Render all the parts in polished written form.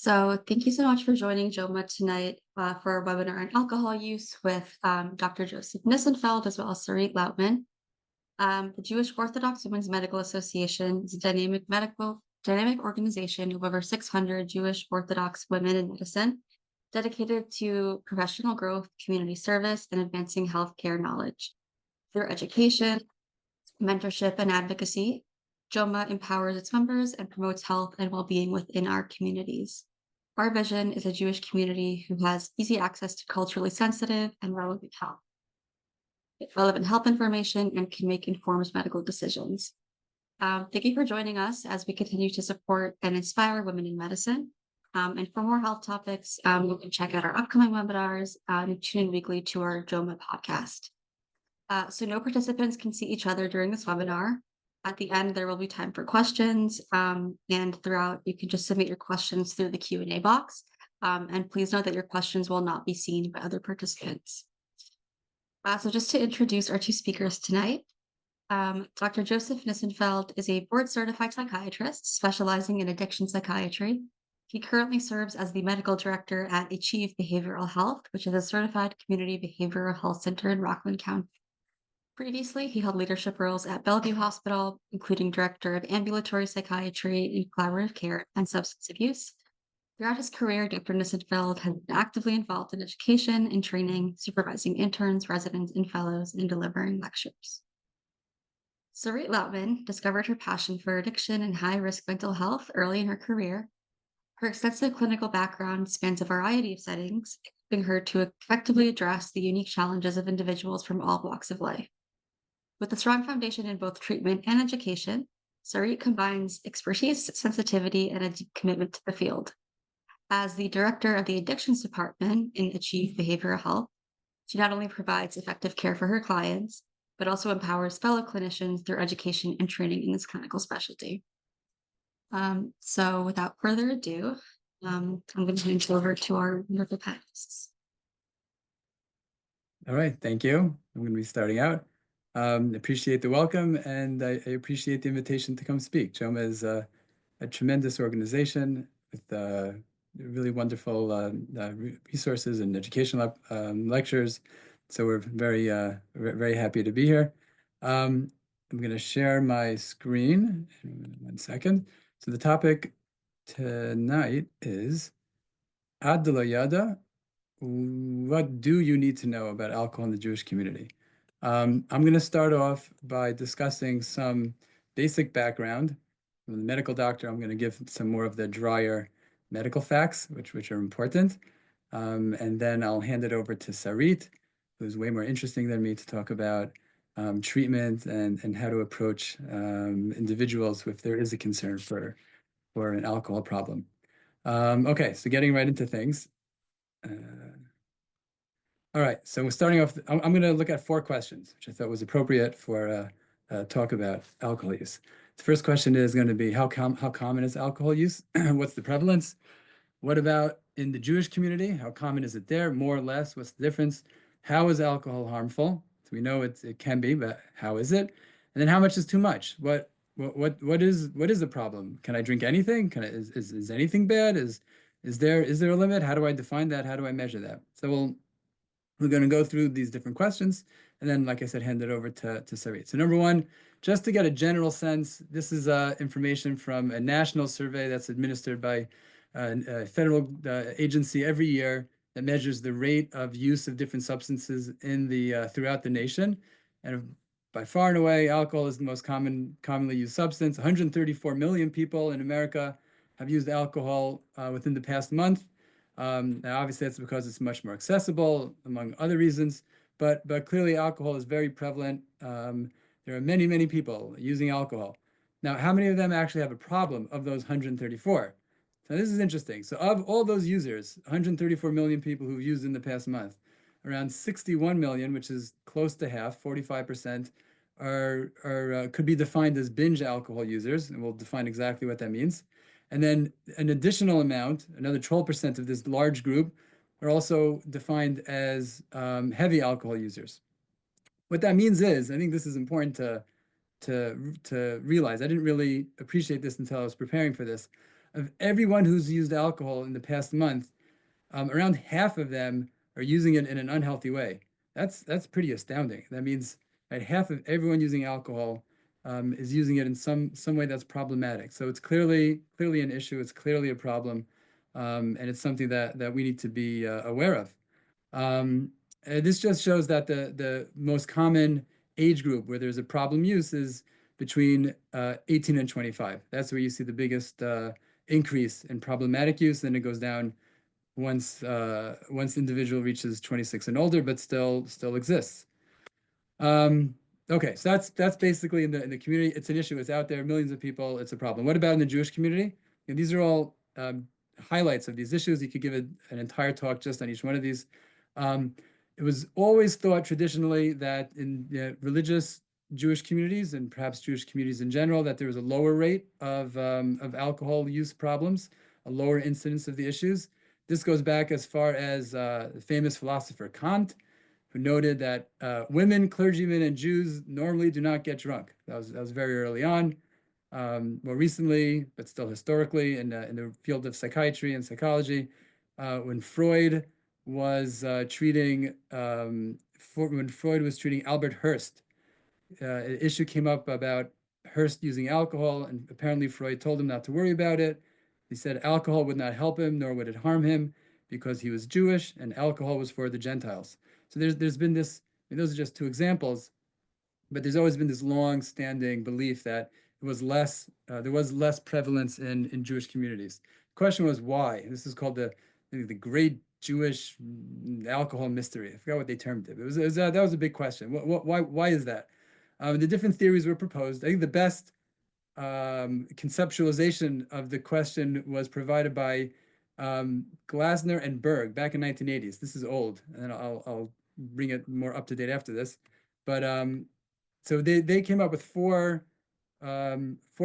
So thank you so much for joining JOMA tonight for our webinar on alcohol use with Dr. Joseph Nissenfeld as well as Sarit Lautman. The Jewish Orthodox Women's Medical Association is a dynamic organization of over 600 Jewish Orthodox women in medicine dedicated to professional growth, community service, and advancing healthcare knowledge. Through education, mentorship, and advocacy, JOMA empowers its members and promotes health and well-being within our communities. Our vision is a Jewish community who has easy access to culturally sensitive and relevant health information and can make informed medical decisions. Thank you for joining us as we continue to support and inspire women in medicine. And for more health topics, you can check out our upcoming webinars and tune in weekly to our JOMA podcast. So no participants can see each other during this webinar. At the end, there will be time for questions, and throughout, you can just submit your questions through the Q&A box. And please note that your questions will not be seen by other participants. So just to introduce our two speakers tonight, Dr. Joseph Nissenfeld is a board-certified psychiatrist specializing in addiction psychiatry. He currently serves as the medical director at Achieve Behavioral Health, which is a certified community behavioral health center in Rockland County. Previously, he held leadership roles at Bellevue Hospital, including director of ambulatory psychiatry and collaborative care and substance abuse. Throughout his career, Dr. Nissenfeld has been actively involved in education and training, supervising interns, residents, and fellows, and delivering lectures. Sarit Lautman discovered her passion for addiction and high-risk mental health early in her career. Her extensive clinical background spans a variety of settings, helping her to effectively address the unique challenges of individuals from all walks of life. With a strong foundation in both treatment and education, Sarit combines expertise, sensitivity, and a deep commitment to the field. As the director of the addictions department in Achieve Behavioral Health, she not only provides effective care for her clients, but also empowers fellow clinicians through education and training in this clinical specialty. So without further ado, I'm going to hand it over to our wonderful panelists. All right, thank you. I'm going to be starting out. Appreciate the welcome, and I appreciate the invitation to come speak. JOMA is a tremendous organization with really wonderful resources and educational lectures. So we're very, very happy to be here. I'm going to share my screen in 1 second. So the topic tonight is Ad lo yada, what do you need to know about alcohol in the Jewish community? I'm going to start off by discussing some basic background. From the medical doctor, I'm going to give some more of the drier medical facts, which are important. And then I'll hand it over to Sarit, who's way more interesting than me, to talk about treatment and how to approach individuals if there is a concern for an alcohol problem. Okay, so getting right into things. All right, so we're starting off. I'm going to look at 4 questions, which I thought was appropriate for a talk about alcohol use. The first question is going to be how common is alcohol use? What's the prevalence? What about in the Jewish community? How common is it there? More or less? What's the difference? How is alcohol harmful? So we know it can be, but how is it? And then how much is too much? What is the problem? Can I drink anything? Is anything bad? Is there a limit? How do I define that? How do I measure that? So we're going to go through these different questions, and then, like I said, hand it over to Sarit. So number 1, just to get a general sense, this is information from a national survey that's administered by a federal agency every year that measures the rate of use of different substances in throughout the nation. And by far and away, alcohol is the most commonly used substance. 134 million people in America have used alcohol within the past month. Now, obviously, that's because it's much more accessible, among other reasons, but clearly alcohol is very prevalent. There are many, many people using alcohol. Now, how many of them actually have a problem of those 134? So this is interesting. So of all those users, 134 million people who've used in the past month, around 61 million, which is close to half, 45%, could be defined as binge alcohol users, and we'll define exactly what that means. And then an additional amount, another 12% of this large group, are also defined as heavy alcohol users. What that means is, I think this is important to realize. I didn't really appreciate this until I was preparing for this. of everyone who's used alcohol in the past month, around half of them are using it in an unhealthy way. That's pretty astounding. That means that half of everyone using alcohol is using it in some way that's problematic. So it's clearly an issue. It's clearly a problem, and it's something that we need to be aware of. This just shows that the most common age group where there's a problem use is between 18 and 25. That's where you see the biggest increase in problematic use. Then it goes down once the individual reaches 26 and older, but still exists. Okay, so that's basically in the community. It's an issue. It's out there. Millions of people. It's a problem. What about in the Jewish community? And these are all highlights of these issues. You could give an entire talk just on each one of these. It was always thought traditionally that in religious Jewish communities and perhaps Jewish communities in general, that there was a lower rate of alcohol use problems, a lower incidence of the issues. This goes back as far as the famous philosopher Kant, who noted that women, clergymen, and Jews normally do not get drunk. That was very early on. More recently, but still historically, in the field of psychiatry and psychology, when Freud was treating Albert Hirst, an issue came up about Hirst using alcohol, and apparently Freud told him not to worry about it. He said alcohol would not help him, nor would it harm him, because he was Jewish, and alcohol was for the Gentiles. So there's been this, and those are just two examples, but there's always been this long-standing belief that it was there was less prevalence in Jewish communities. The question was why. This is called the Great Jewish Alcohol Mystery. I forgot what they termed it. That was a big question. Why is that? The different theories were proposed. I think the best conceptualization of the question was provided by Glasner and Berg back in 1980s. This is old, and I'll bring it more up to date after this. But so they came up with four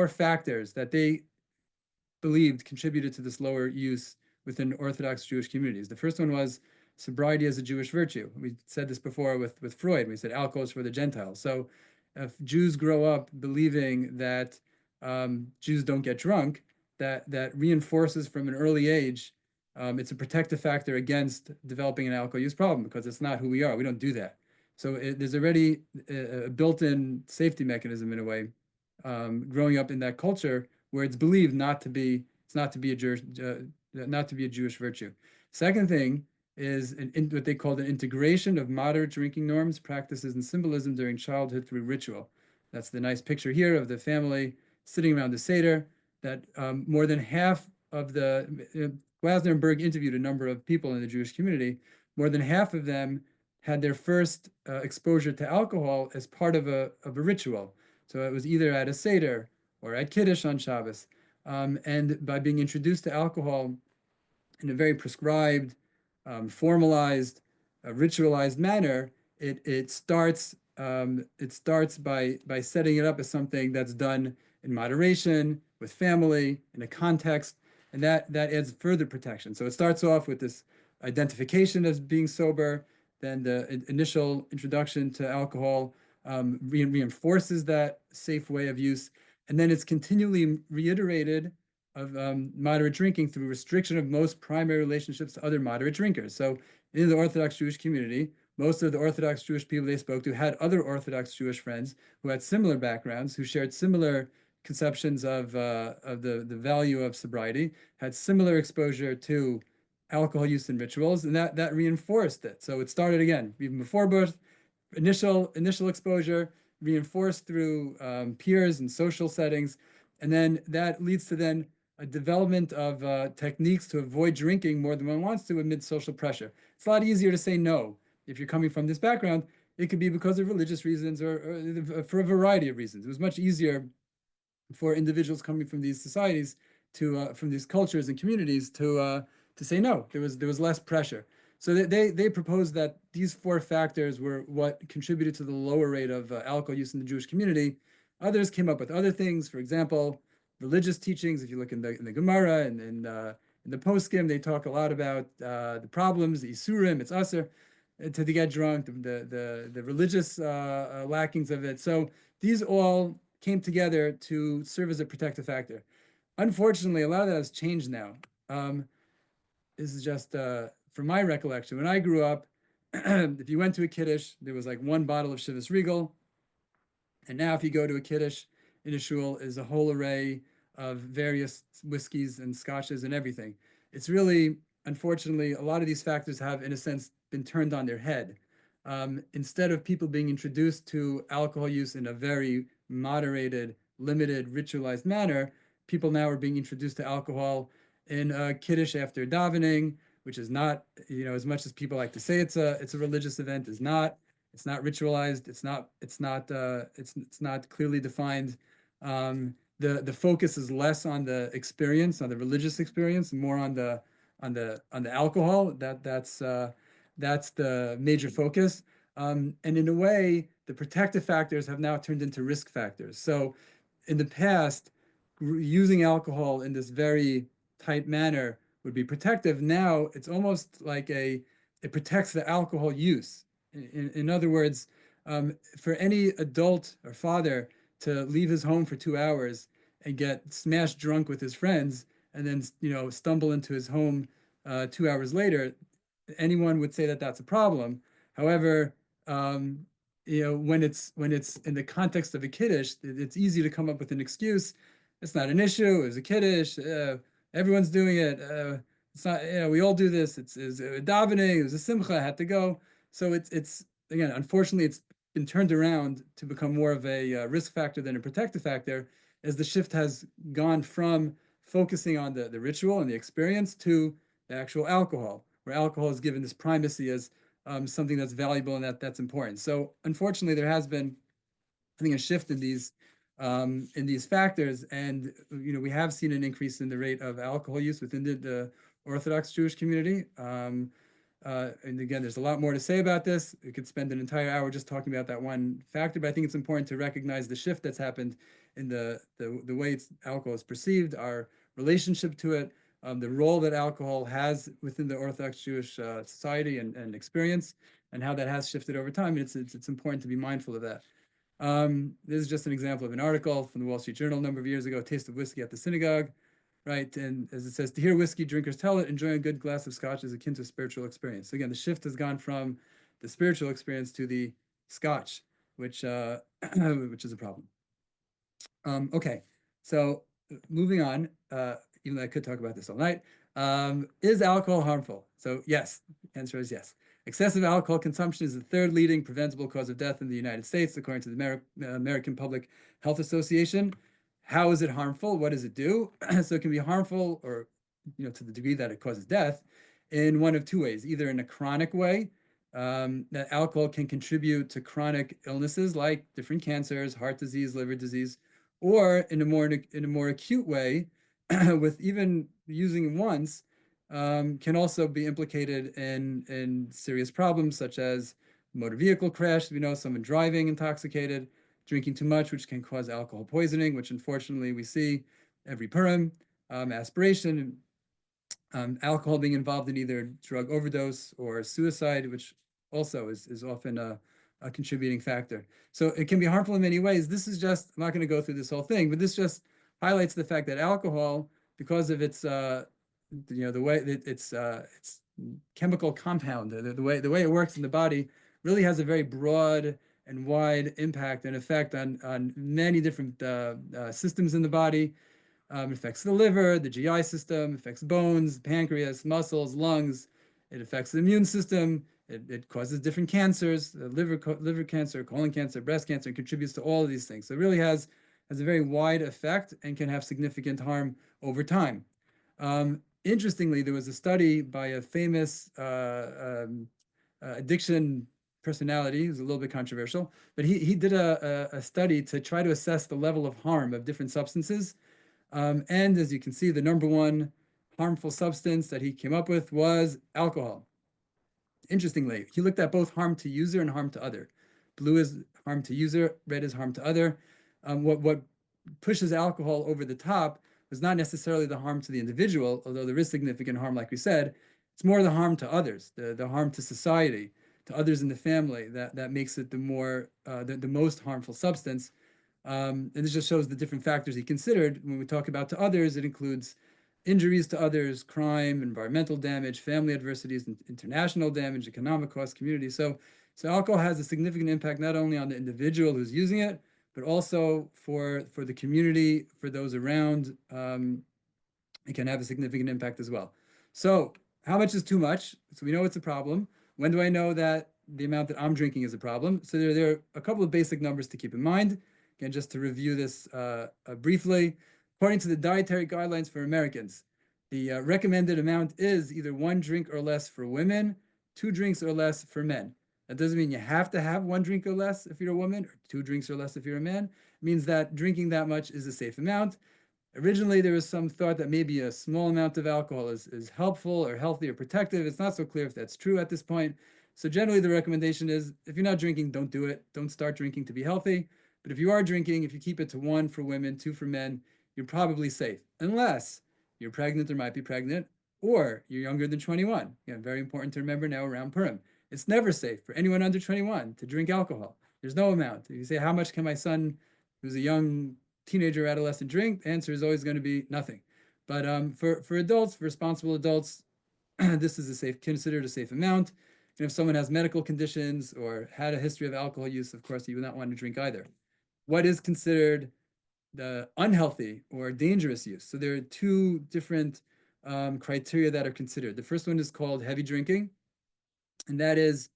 factors that they believed contributed to this lower use within Orthodox Jewish communities. The first one was sobriety as a Jewish virtue. We said this before with Freud. We said alcohol is for the Gentiles. So if Jews grow up believing that Jews don't get drunk, that reinforces from an early age. It's a protective factor against developing an alcohol use problem because it's not who we are. We don't do that. So there's already a built-in safety mechanism in a way, growing up in that culture where it's believed not to be a Jewish virtue. Second thing is what they called an integration of moderate drinking norms, practices, and symbolism during childhood through ritual. That's the nice picture here of the family sitting around the Seder. That more than half of the Glasner and Berg interviewed a number of people in the Jewish community. More than half of them had their first exposure to alcohol as part of a ritual. So it was either at a Seder or at Kiddush on Shabbos. And by being introduced to alcohol in a very prescribed, formalized, ritualized manner, it starts by setting it up as something that's done in moderation, with family, in a context, and that adds further protection. So it starts off with this identification as being sober, then the initial introduction to alcohol reinforces that safe way of use, and then it's continually reiterated of moderate drinking through restriction of most primary relationships to other moderate drinkers. So in the Orthodox Jewish community, most of the Orthodox Jewish people they spoke to had other Orthodox Jewish friends who had similar backgrounds, who shared similar conceptions of the value of sobriety, had similar exposure to alcohol use and rituals, and that reinforced it. So it started again, even before birth, initial exposure, reinforced through peers and social settings, and then that leads to then a development of techniques to avoid drinking more than one wants to amid social pressure. It's a lot easier to say no if you're coming from this background. It could be because of religious reasons or for a variety of reasons. It was much easier for individuals coming from these societies from these cultures and communities to say no. There was less pressure. So they proposed that these four factors were what contributed to the lower rate of alcohol use in the Jewish community. Others came up with other things. For example, religious teachings. If you look in the Gemara and in the Poskim, they talk a lot about the problems, the Isurim, it's Aser, to get drunk, the religious lackings of it. So these all came together to serve as a protective factor. unfortunately, a lot of that has changed now. This is just from my recollection. When I grew up, if you went to a kiddush, there was like one bottle of Chivas Regal. And now if you go to a kiddush in a shul, is a whole array of various whiskeys and scotches and everything. It's really, unfortunately, a lot of these factors have, in a sense, been turned on their head. Instead of people being introduced to alcohol use in a very moderated, limited, ritualized manner, people now are being introduced to alcohol in a kiddush after davening, which is not, as much as people like to say it's a religious event, is not. It's not ritualized. It's not clearly defined. The focus is less on the experience, on the religious experience, and more on the alcohol. That's the major focus. And in a way, the protective factors have now turned into risk factors. So, in the past, using alcohol in this very tight manner would be protective. Now it's almost like it protects the alcohol use. In other words, for any adult or father to leave his home for 2 hours and get smashed drunk with his friends and then stumble into his home 2 hours later, anyone would say that that's a problem. However, when it's in the context of a kiddush, it's easy to come up with an excuse. It's not an issue. It was a kiddush. Everyone's doing it. It's not. We all do this. It's a davening. It was a simcha. I had to go. So it's again, unfortunately, it's been turned around to become more of a risk factor than a protective factor, as the shift has gone from focusing on the ritual and the experience to the actual alcohol, where alcohol is given this primacy as something that's valuable and that's important. So unfortunately, there has been, I think, a shift in these factors, and we have seen an increase in the rate of alcohol use within the Orthodox Jewish community. And again, there's a lot more to say about this. We could spend an entire hour just talking about that one factor, but I think it's important to recognize the shift that's happened in the way alcohol is perceived, our relationship to it, the role that alcohol has within the Orthodox Jewish society and experience, and how that has shifted over time. And it's important to be mindful of that. This is just an example of an article from the Wall Street Journal a number of years ago, Taste of Whiskey at the Synagogue. Right, and as it says, to hear whiskey drinkers tell it, enjoying a good glass of scotch is akin to a spiritual experience. So again, the shift has gone from the spiritual experience to the scotch, which which is a problem. Okay, so moving on, even though I could talk about this all night, is alcohol harmful? So yes, the answer is yes. Excessive alcohol consumption is the third leading preventable cause of death in the United States, according to the American Public Health Association. How is it harmful? What does it do? So it can be harmful, or to the degree that it causes death, in one of two ways. Either in a chronic way, that alcohol can contribute to chronic illnesses like different cancers, heart disease, liver disease, or in a more acute way, with even using once, can also be implicated in serious problems such as motor vehicle crash. We know someone driving intoxicated, drinking too much, which can cause alcohol poisoning, which unfortunately we see every Purim, aspiration, alcohol being involved in either drug overdose or suicide, which also is often a contributing factor. So it can be harmful in many ways. This is just, I'm not going to go through this whole thing, but this just highlights the fact that alcohol, because of its the way that its chemical compound, the way it works in the body, really has a very broad and wide impact and effect on many different systems in the body. It affects the liver, the GI system, affects bones, pancreas, muscles, lungs. It affects the immune system. It causes different cancers, liver cancer, colon cancer, breast cancer, and contributes to all of these things. So it really has a very wide effect and can have significant harm over time. Interestingly, there was a study by a famous addiction personality who's a little bit controversial, but he did a study to try to assess the level of harm of different substances. And as you can see, the number one harmful substance that he came up with was alcohol. Interestingly, he looked at both harm to user and harm to other. Blue is harm to user, red is harm to other. What pushes alcohol over the top was not necessarily the harm to the individual, although there is significant harm, like we said. It's more the harm to others, the harm to society, to others in the family, that makes it the most harmful substance. And this just shows the different factors he considered. When we talk about to others, it includes injuries to others, crime, environmental damage, family adversities, international damage, economic costs, community. So alcohol has a significant impact not only on the individual who's using it, but also for the community, for those around. It can have a significant impact as well. So how much is too much? So we know it's a problem. When do I know that the amount that I'm drinking is a problem? So there are a couple of basic numbers to keep in mind. Again, just to review this briefly, according to the dietary guidelines for Americans, the recommended amount is either 1 drink or less for women, 2 drinks or less for men. That doesn't mean you have to have 1 drink or less if you're a woman, or 2 drinks or less if you're a man. It means that drinking that much is a safe amount. Originally, there was some thought that maybe a small amount of alcohol is helpful or healthy or protective. It's not so clear if that's true at this point. So generally, the recommendation is if you're not drinking, don't do it. Don't start drinking to be healthy. But if you are drinking, if you keep it to 1 for women, 2 for men, you're probably safe, unless you're pregnant or might be pregnant, or you're younger than 21. Again, very important to remember now around Purim. It's never safe for anyone under 21 to drink alcohol. There's no amount. If you say, how much can my son, who's a young teenager or adolescent, drink? The answer is always going to be nothing. But for adults, for responsible adults, this is considered a safe amount. And if someone has medical conditions or had a history of alcohol use, of course, you would not want to drink either. What is considered the unhealthy or dangerous use? So there are 2 different criteria that are considered. The first one is called heavy drinking, and that is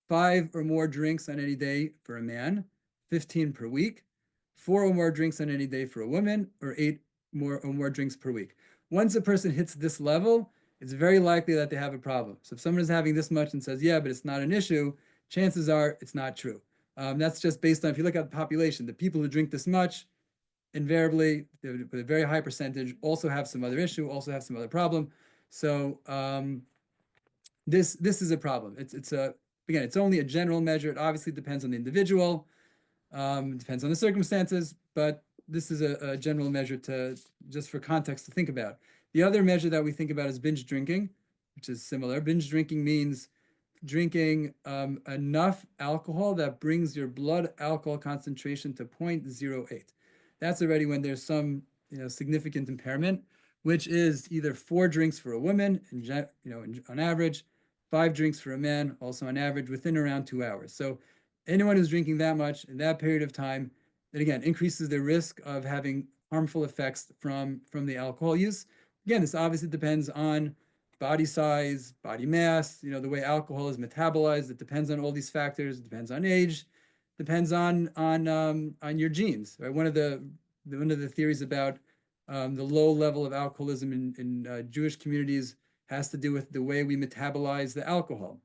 5 or more drinks on any day for a man, 15 per week, 4 or more drinks on any day for a woman, or 8 or more drinks per week. Once a person hits this level, it's very likely that they have a problem. So if someone is having this much and says, yeah, but it's not an issue, chances are it's not true. That's just based on, if you look at the population, the people who drink this much, invariably, with a very high percentage, also have some other issue, also have some other problem. So this is a problem. Again, it's only a general measure. It obviously depends on the individual, depends on the circumstances, but this is a general measure just for context to think about. The other measure that we think about is binge drinking, which is similar. Binge drinking means drinking enough alcohol that brings your blood alcohol concentration to 0.08. That's already when there's some significant impairment, which is either 4 drinks for a woman, on average, 5 drinks for a man, also on average, within around 2 hours. So anyone who's drinking that much in that period of time, it again increases their risk of having harmful effects from the alcohol use. Again, this obviously depends on body size, body mass, the way alcohol is metabolized. It depends on all these factors. It depends on age, depends on your genes. Right? One of the theories about the low level of alcoholism in Jewish communities has to do with the way we metabolize the alcohol.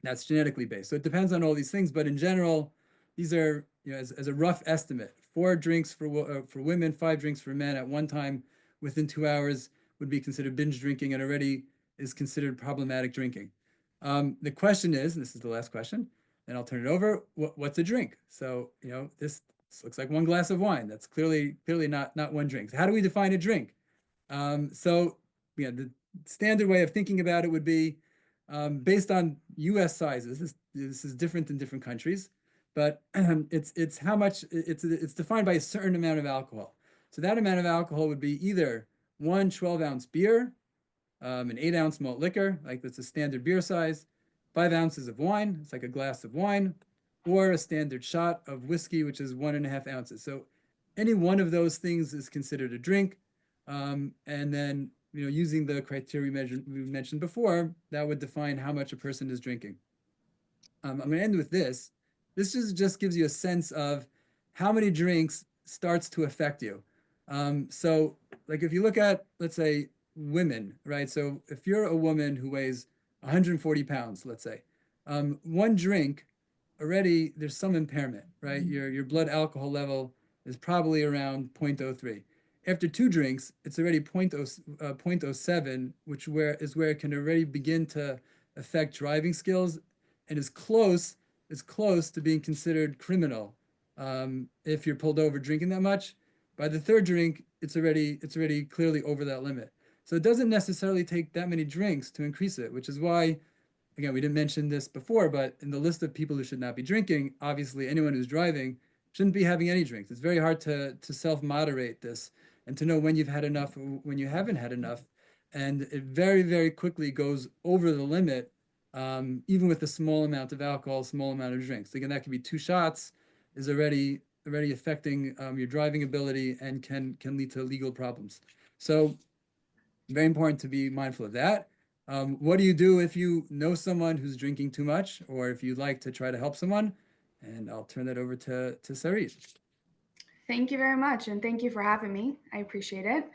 That's genetically based. So it depends on all these things, but in general, these are, as a rough estimate, 4 drinks for women, 5 drinks for men at one time within 2 hours would be considered binge drinking and already is considered problematic drinking. The question is, and this is the last question, and I'll turn it over, what's a drink? So, this looks like 1 glass of wine. That's clearly not 1 drink. So how do we define a drink? The standard way of thinking about it would be based on U.S. sizes. This is different in different countries, but it's how much it's defined by a certain amount of alcohol. So that amount of alcohol would be either 1 12-ounce beer, an 8-ounce malt liquor, like that's a standard beer size, 5 ounces of wine, it's like a glass of wine, or a standard shot of whiskey, which is 1.5 ounces. So any one of those things is considered a drink. And then, using the criteria we mentioned before, that would define how much a person is drinking. I'm going to end with this. This just gives you a sense of how many drinks starts to affect you. So like if you look at, let's say, women, right? So if you're a woman who weighs 140 pounds, let's say, 1 drink, already there's some impairment, right? Your blood alcohol level is probably around 0.03. After 2 drinks, it's already 0.07, which is where it can already begin to affect driving skills, and is close to being considered criminal if you're pulled over drinking that much. By the 3rd drink, it's already clearly over that limit. So it doesn't necessarily take that many drinks to increase it, which is why, again, we didn't mention this before, but in the list of people who should not be drinking, obviously anyone who's driving shouldn't be having any drinks. It's very hard to self-moderate this and to know when you've had enough or when you haven't had enough. And it very, very quickly goes over the limit, even with a small amount of alcohol, small amount of drinks. Again, that could be 2 shots is already affecting your driving ability and can lead to legal problems. So very important to be mindful of that. What do you do if you know someone who's drinking too much, or if you'd like to try to help someone? And I'll turn that over to Sarit. Thank you very much, and thank you for having me. I appreciate it.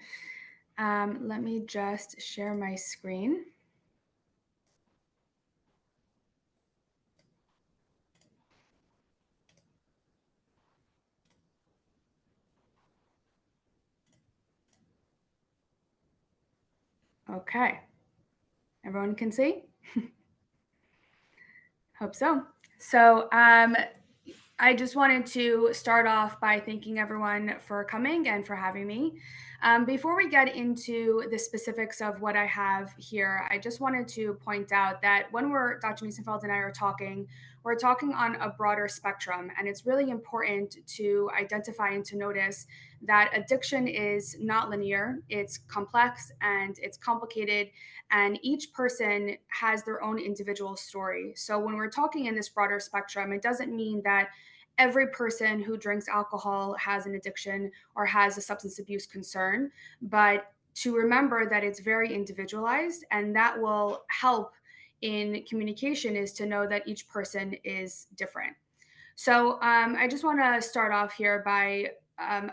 Let me just share my screen. Okay. Everyone can see? Hope so. So I just wanted to start off by thanking everyone for coming and for having me. Before we get into the specifics of what I have here, I just wanted to point out that when Dr. Nissenfeld and I are talking, we're talking on a broader spectrum, and it's really important to identify and to notice that addiction is not linear, it's complex and it's complicated, and each person has their own individual story. So when we're talking in this broader spectrum, it doesn't mean that every person who drinks alcohol has an addiction or has a substance abuse concern, but to remember that it's very individualized, and that will help in communication is to know that each person is different. So I just want to start off here by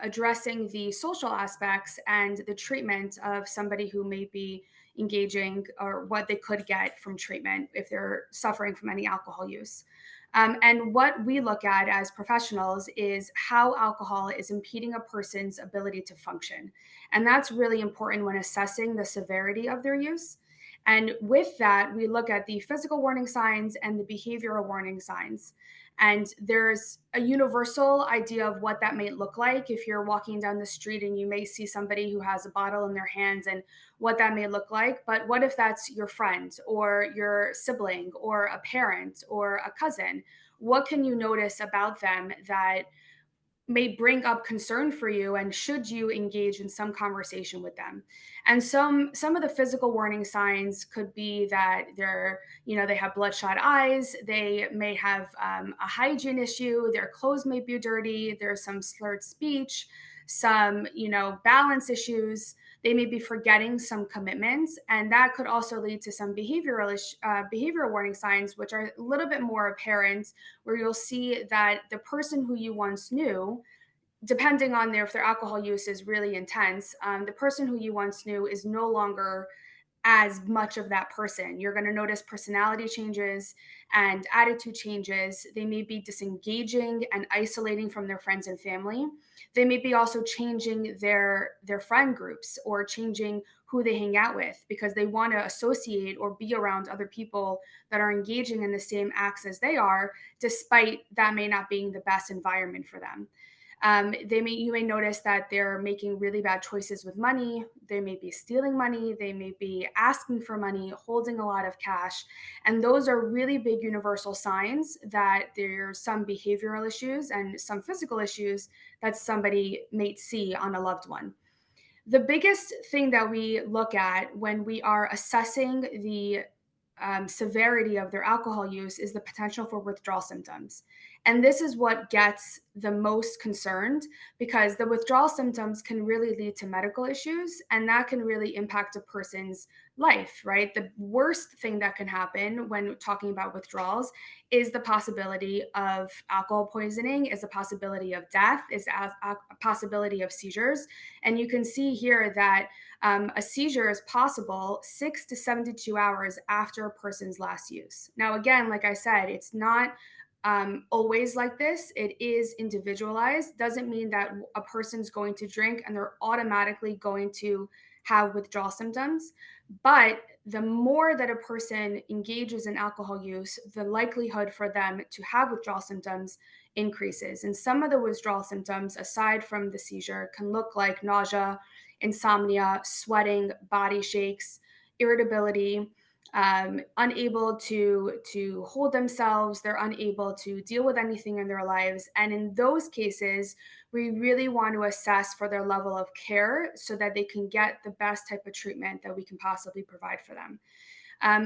addressing the social aspects and the treatment of somebody who may be engaging or what they could get from treatment if they're suffering from any alcohol use. And what we look at as professionals is how alcohol is impeding a person's ability to function. And that's really important when assessing the severity of their use. And with that, we look at the physical warning signs and the behavioral warning signs. And there's a universal idea of what that may look like if you're walking down the street and you may see somebody who has a bottle in their hands and what that may look like. But what if that's your friend or your sibling or a parent or a cousin? What can you notice about them that may bring up concern for you, and should you engage in some conversation with them? And some of the physical warning signs could be that they have bloodshot eyes, they may have a hygiene issue, their clothes may be dirty, there's some slurred speech, some balance issues, they may be forgetting some commitments, and that could also lead to some behavioral warning signs, which are a little bit more apparent, where you'll see that the person who you once knew, depending on if their alcohol use is really intense, the person who you once knew is no longer as much of that person. You're going to notice personality changes and attitude changes. They may be disengaging and isolating from their friends and family. They may be also changing their friend groups or changing who they hang out with because they want to associate or be around other people that are engaging in the same acts as they are, despite that may not being the best environment for them. You may notice that they're making really bad choices with money. They may be stealing money. They may be asking for money, holding a lot of cash. And those are really big universal signs that there's some behavioral issues and some physical issues that somebody may see on a loved one. The biggest thing that we look at when we are assessing the severity of their alcohol use is the potential for withdrawal symptoms. And this is what gets the most concerned, because the withdrawal symptoms can really lead to medical issues, and that can really impact a person's life, right? The worst thing that can happen when talking about withdrawals is the possibility of alcohol poisoning, is a possibility of death, is a possibility of seizures. And you can see here that a seizure is possible 6 to 72 hours after a person's last use. Now, again, like I said, it's not always like this. It is individualized. Doesn't mean that a person's going to drink and they're automatically going to have withdrawal symptoms. But the more that a person engages in alcohol use, the likelihood for them to have withdrawal symptoms increases. And some of the withdrawal symptoms, aside from the seizure, can look like nausea, insomnia, sweating, body shakes, irritability, unable to hold themselves. They're unable to deal with anything in their lives. And in those cases, we really want to assess for their level of care so that they can get the best type of treatment that we can possibly provide for them.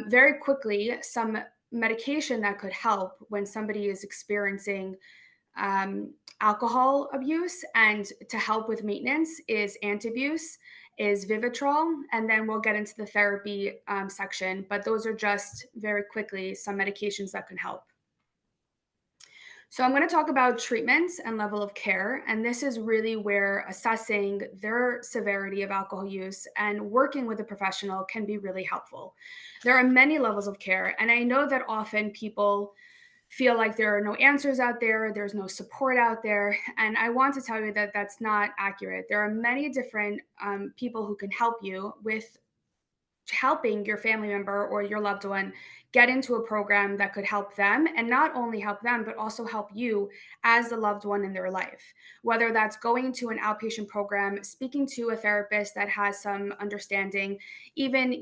Very quickly, some medication that could help when somebody is experiencing alcohol abuse and to help with maintenance is antabuse, is Vivitrol, and then we'll get into the therapy section. But those are just very quickly some medications that can help. So I'm going to talk about treatments and level of care, and this is really where assessing their severity of alcohol use and working with a professional can be really helpful. There are many levels of care, and I know that often people feel like there are no answers out there, there's no support out there, and I want to tell you that that's not accurate. There are many different people who can help you with helping your family member or your loved one get into a program that could help them, and not only help them but also help you as the loved one in their life, whether that's going to an outpatient program, speaking to a therapist that has some understanding, even,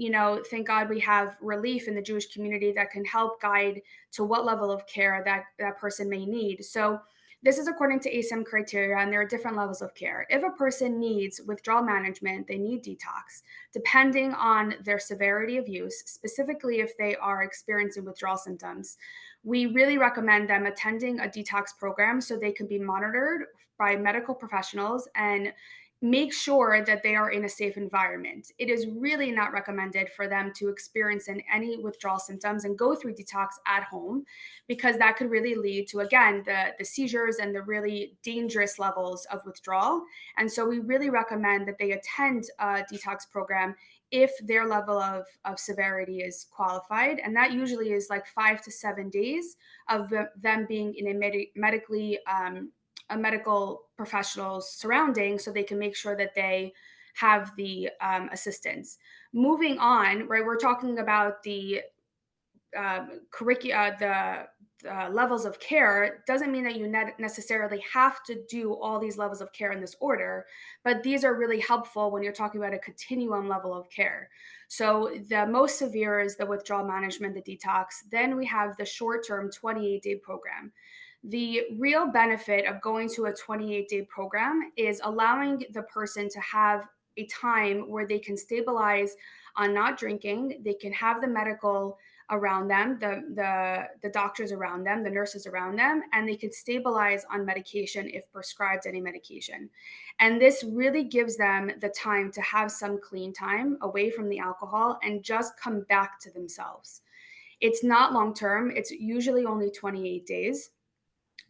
thank God we have Relief in the Jewish community that can help guide to what level of care that person may need. So this is according to ASAM criteria, and there are different levels of care. If a person needs withdrawal management, they need detox, depending on their severity of use, specifically if they are experiencing withdrawal symptoms. We really recommend them attending a detox program so they can be monitored by medical professionals and make sure that they are in a safe environment. It is really not recommended for them to experience any withdrawal symptoms and go through detox at home, because that could really lead to, again, the seizures and the really dangerous levels of withdrawal. And so we really recommend that they attend a detox program if their level of severity is qualified. And that usually is like 5 to 7 days of them being in a medical professional's surrounding, so they can make sure that they have the assistance. Moving on, right, we're talking about the levels of care. Doesn't mean that you necessarily have to do all these levels of care in this order, but these are really helpful when you're talking about a continuum level of care. So the most severe is the withdrawal management, the detox. Then we have the short-term 28-day program. The real benefit of going to a 28-day program is allowing the person to have a time where they can stabilize on not drinking. They can have the medical around them, the doctors around them, the nurses around them, and they can stabilize on medication if prescribed any medication. And this really gives them the time to have some clean time away from the alcohol and just come back to themselves. It's not long-term. It's usually only 28 days.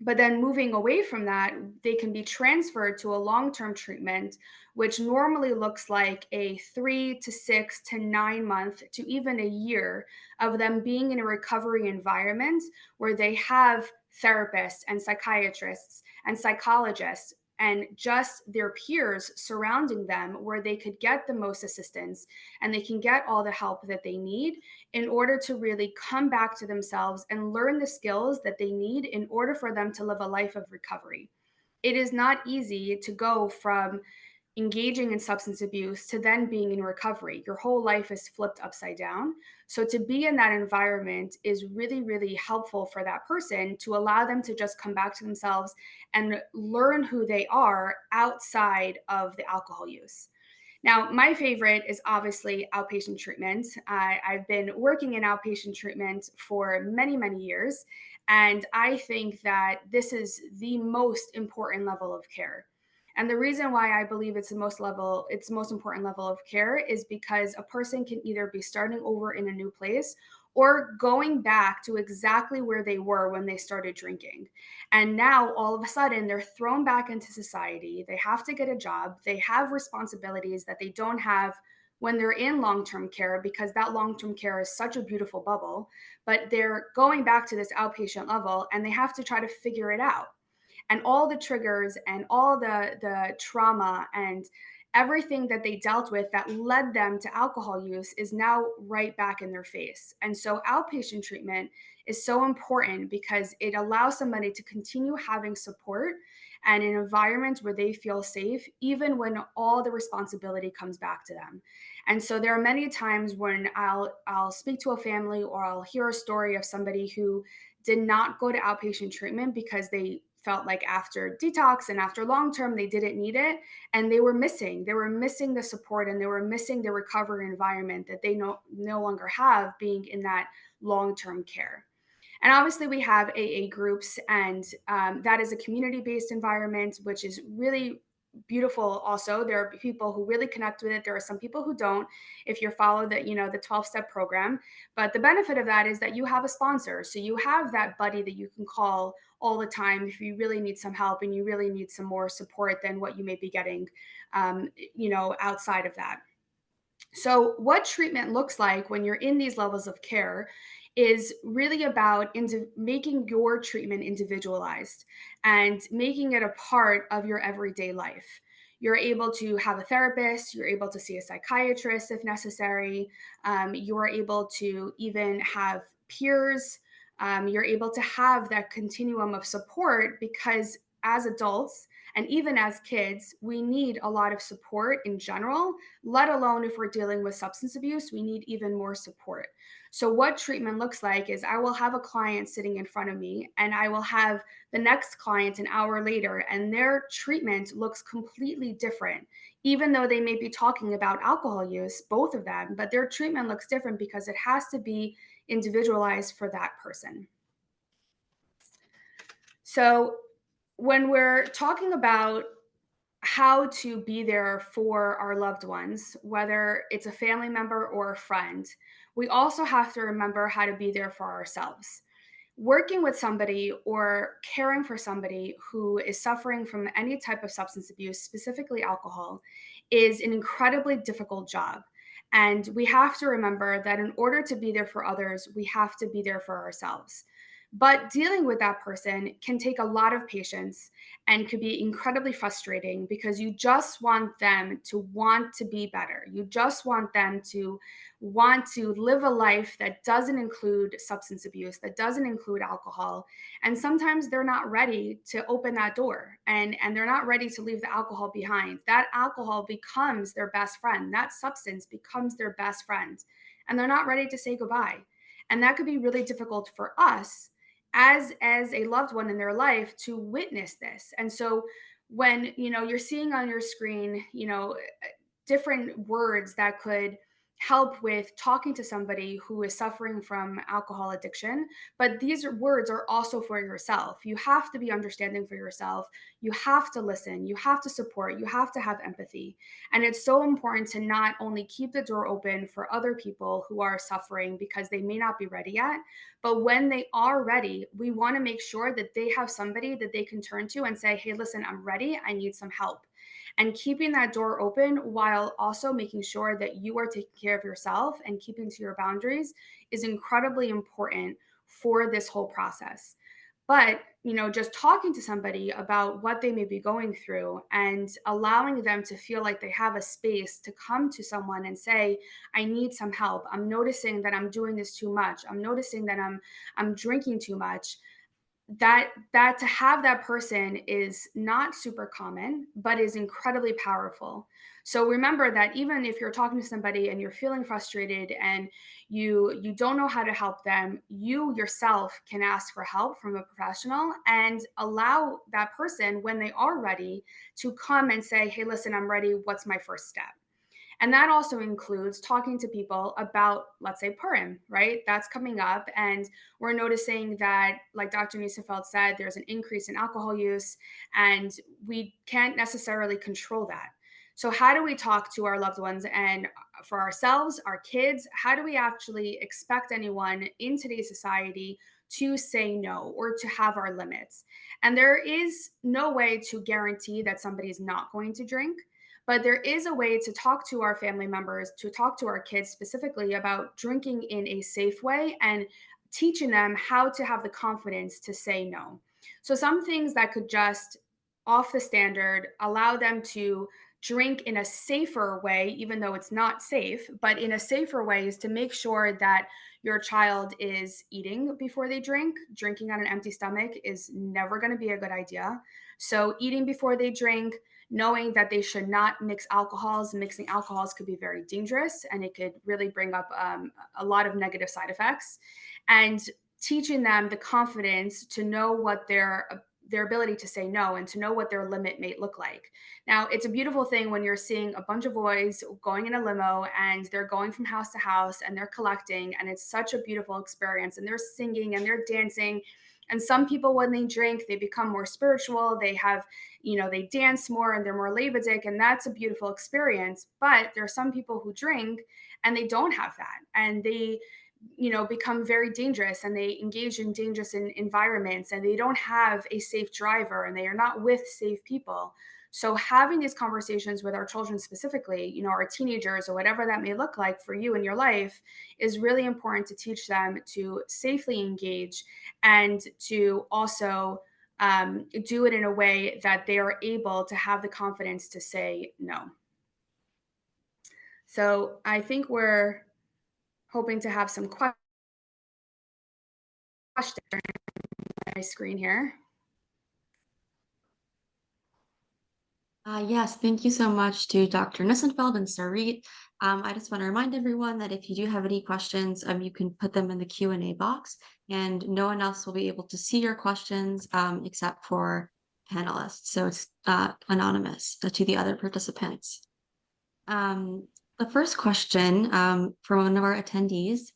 But then moving away from that, they can be transferred to a long-term treatment, which normally looks like a 3 to 6 to 9 month to even a year of them being in a recovery environment where they have therapists and psychiatrists and psychologists and just their peers surrounding them, where they could get the most assistance and they can get all the help that they need in order to really come back to themselves and learn the skills that they need in order for them to live a life of recovery. It is not easy to go from engaging in substance abuse to then being in recovery. Your whole life is flipped upside down. So to be in that environment is really, really helpful for that person, to allow them to just come back to themselves and learn who they are outside of the alcohol use. Now, my favorite is obviously outpatient treatment. I've been working in outpatient treatment for many, many years, and I think that this is the most important level of care. And the reason why I believe it's the most important level of care is because a person can either be starting over in a new place or going back to exactly where they were when they started drinking. And now all of a sudden they're thrown back into society. They have to get a job. They have responsibilities that they don't have when they're in long-term care, because that long-term care is such a beautiful bubble, but they're going back to this outpatient level and they have to try to figure it out. And all the triggers and all the trauma and everything that they dealt with that led them to alcohol use is now right back in their face. And so outpatient treatment is so important because it allows somebody to continue having support and an environment where they feel safe, even when all the responsibility comes back to them. And so there are many times when I'll speak to a family, or I'll hear a story of somebody who did not go to outpatient treatment because they felt like after detox and after long term they didn't need it, and they were missing the support, and they were missing the recovery environment that they no longer have being in that long-term care. And obviously, we have AA groups, and that is a community-based environment, which is really beautiful. Also, there are people who really connect with it. There are some people who don't. If you follow the 12-step program, but the benefit of that is that you have a sponsor, so you have that buddy that you can call all the time if you really need some help and you really need some more support than what you may be getting, outside of that. So, what treatment looks like when you're in these levels of care is really about making your treatment individualized and making it a part of your everyday life. You're able to have a therapist, you're able to see a psychiatrist if necessary, you're able to even have peers, you're able to have that continuum of support, because as adults and even as kids, we need a lot of support in general, let alone if we're dealing with substance abuse, we need even more support. So, what treatment looks like is I will have a client sitting in front of me, and I will have the next client an hour later, and their treatment looks completely different. Even though they may be talking about alcohol use, both of them, but their treatment looks different because it has to be individualized for that person. So, when we're talking about how to be there for our loved ones, whether it's a family member or a friend, we also have to remember how to be there for ourselves. Working with somebody or caring for somebody who is suffering from any type of substance abuse, specifically alcohol, is an incredibly difficult job. And we have to remember that in order to be there for others, we have to be there for ourselves. But dealing with that person can take a lot of patience and could be incredibly frustrating, because you just want them to want to be better. You just want them to want to live a life that doesn't include substance abuse, that doesn't include alcohol. And sometimes they're not ready to open that door, and they're not ready to leave the alcohol behind. That alcohol becomes their best friend. That substance becomes their best friend, and they're not ready to say goodbye. And that could be really difficult for us as a loved one in their life to witness this. And so when you're seeing on your screen different words that could help with talking to somebody who is suffering from alcohol addiction, but these words are also for yourself. You have to be understanding for yourself. You have to listen, you have to support, you have to have empathy. And it's so important to not only keep the door open for other people who are suffering because they may not be ready yet, but when they are ready, we want to make sure that they have somebody that they can turn to and say, hey, listen, I'm ready, I need some help. And keeping that door open while also making sure that you are taking care of yourself and keeping to your boundaries is incredibly important for this whole process. But, just talking to somebody about what they may be going through and allowing them to feel like they have a space to come to someone and say, I need some help. I'm noticing that I'm doing this too much. I'm noticing that I'm drinking too much. That to have that person is not super common, but is incredibly powerful. So remember that even if you're talking to somebody and you're feeling frustrated and you don't know how to help them, you yourself can ask for help from a professional and allow that person, when they are ready, to come and say, hey, listen, I'm ready, what's my first step? And that also includes talking to people about, let's say, Purim, right? That's coming up. And we're noticing that, like Dr. Nissenfeld said, there's an increase in alcohol use, and we can't necessarily control that. So how do we talk to our loved ones, and for ourselves, our kids? How do we actually expect anyone in today's society to say no or to have our limits? And there is no way to guarantee that somebody is not going to drink. But there is a way to talk to our family members, to talk to our kids specifically about drinking in a safe way and teaching them how to have the confidence to say no. So some things that could just off the standard allow them to drink in a safer way, even though it's not safe, but in a safer way, is to make sure that your child is eating before they drink. Drinking on an empty stomach is never going to be a good idea. So eating before they drink, knowing that they should not mix alcohols. Mixing alcohols could be very dangerous, and it could really bring up a lot of negative side effects. And teaching them the confidence to know what their ability to say no and to know what their limit may look like. Now, it's a beautiful thing when you're seeing a bunch of boys going in a limo and they're going from house to house and they're collecting, and it's such a beautiful experience, and they're singing and they're dancing. And some people, when they drink, they become more spiritual. They have, they dance more and they're more lebedik, and that's a beautiful experience. But there are some people who drink and they don't have that, and they become very dangerous, and they engage in dangerous environments, and they don't have a safe driver, and they are not with safe people. So having these conversations with our children, specifically, our teenagers, or whatever that may look like for you in your life, is really important to teach them to safely engage, and to also do it in a way that they are able to have the confidence to say no. So I think we're hoping to have some questions on my screen here. Yes, thank you so much to Dr. Nissenfeld and Sarit. I just want to remind everyone that if you do have any questions, you can put them in the Q&A box, and no one else will be able to see your questions except for panelists. So it's anonymous to the other participants. The first question from one of our attendees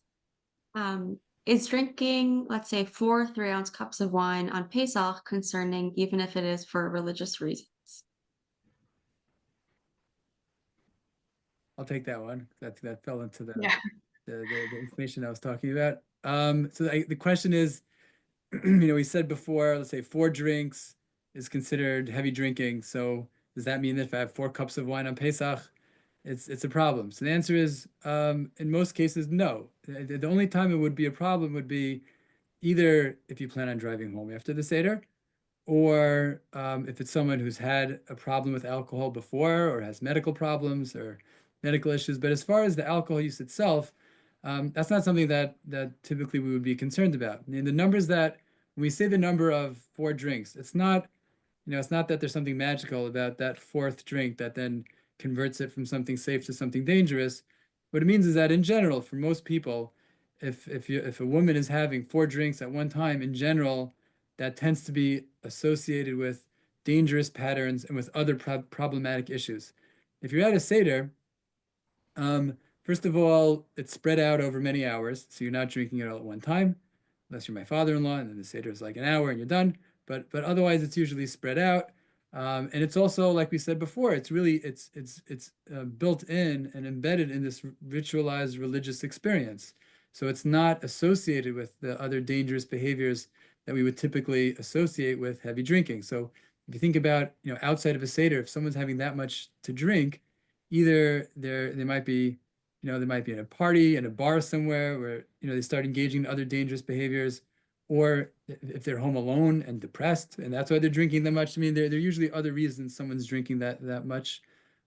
is drinking, let's say, 4 3-ounce cups of wine on Pesach concerning, even if it is for religious reasons? I'll take that one. That fell into the Yeah. the information I was talking about. So the question is, we said before, let's say 4 drinks is considered heavy drinking. So does that mean that if I have 4 cups of wine on Pesach, it's a problem? So the answer is, in most cases, no. The only time it would be a problem would be either if you plan on driving home after the Seder, or if it's someone who's had a problem with alcohol before, or has medical problems or medical issues. But as far as the alcohol use itself, that's not something that typically we would be concerned about. I mean, the numbers that, when we say the number of 4 drinks, it's not that there's something magical about that 4th drink that then converts it from something safe to something dangerous. What it means is that in general, for most people, if a woman is having 4 drinks at one time, in general, that tends to be associated with dangerous patterns and with other problematic issues. If you're at a Seder, first of all, it's spread out over many hours, so you're not drinking it all at one time, unless you're my father-in-law, and then the Seder is like an hour and you're done. But otherwise, it's usually spread out, and it's also, like we said before, it's really built in and embedded in this ritualized religious experience. So it's not associated with the other dangerous behaviors that we would typically associate with heavy drinking. So if you think about, outside of a Seder, if someone's having that much to drink, either they might be, they might be in a party, in a bar somewhere where, they start engaging in other dangerous behaviors, or if they're home alone and depressed, and that's why they're drinking that much. I mean, there are usually other reasons someone's drinking that much.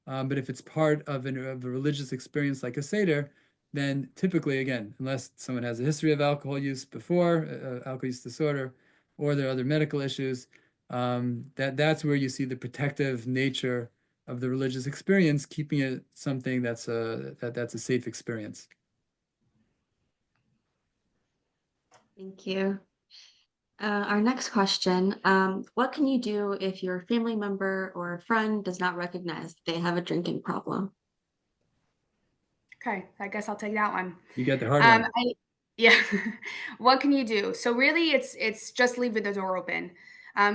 But if it's part of a religious experience like a Seder, then typically, again, unless someone has a history of alcohol use before, alcohol use disorder, or there are other medical issues, that's where you see the protective nature of the religious experience, keeping it something that's a safe experience. Thank you. Our next question, what can you do if your family member or friend does not recognize they have a drinking problem? Okay, I guess I'll take that one. You get the hard one. Yeah. What can you do? So really, it's just leave the door open.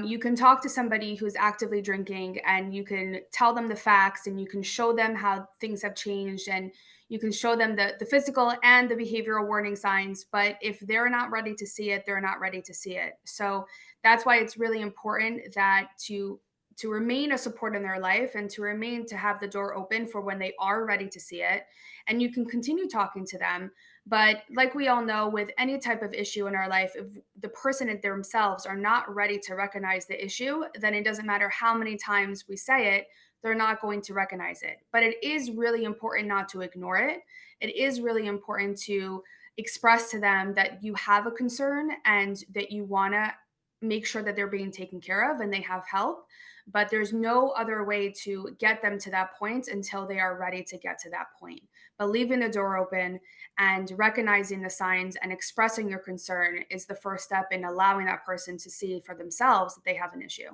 You can talk to somebody who's actively drinking, and you can tell them the facts, and you can show them how things have changed, and you can show them the physical and the behavioral warning signs. But if they're not ready to see it, they're not ready to see it. So that's why it's really important that to remain a support in their life, and to have the door open for when they are ready to see it. And you can continue talking to them. But like we all know, with any type of issue in our life, if the person themselves are not ready to recognize the issue, then it doesn't matter how many times we say it, they're not going to recognize it. But it is really important not to ignore it. It is really important to express to them that you have a concern and that you want to make sure that they're being taken care of and they have help. but there's no other way to get them to that point until they are ready to get to that point. But leaving the door open and recognizing the signs and expressing your concern is the first step in allowing that person to see for themselves that they have an issue.